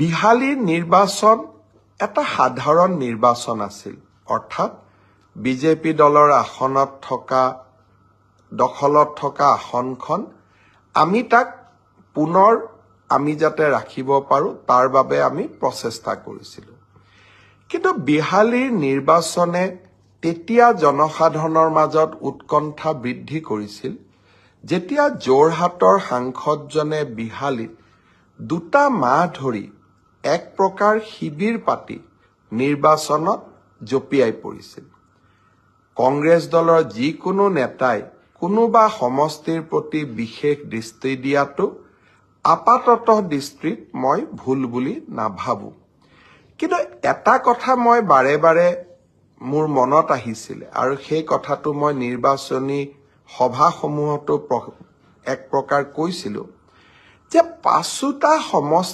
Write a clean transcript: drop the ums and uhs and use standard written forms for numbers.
বিহালীৰ নিৰ্বাচন এটা সাধাৰণ নিৰ্বাচন আছিল, অৰ্থাৎ বিজেপি দলৰ দখলত থকা আসনখন আমি তাক পুনৰ আমি যাতে ৰাখিব পাৰো তাৰ বাবে আমি প্ৰচেষ্টা কৰিছিলোঁ। কিন্তু বিহালীৰ নিৰ্বাচনে তেতিয়া জনসাধাৰণৰ মাজত উৎকণ্ঠা বৃদ্ধি কৰিছিল, যেতিয়া যোৰহাটৰ সাংসদজনে বিহালীত 2 মাহ ধৰি এক প্ৰকাৰ শিবিৰ পাতি নিৰ্বাচনত জঁপিয়াই পৰিছিল। কংগ্ৰেছ দলৰ যিকোনো নেতাই কোনোবা সমষ্টিৰ প্ৰতি বিশেষ দৃষ্টি দিয়াটো আপাততঃ দৃষ্টিত মই ভুল বুলি নাভাবোঁ। কিন্তু এটা কথা মই বাৰে বাৰে মোৰ মনত আহিছিলে আৰু সেই কথাটো মই নিৰ্বাচনী সভাসমূহতো এক প্ৰকাৰ কৈছিলোঁ যে 5টা সমষ্টি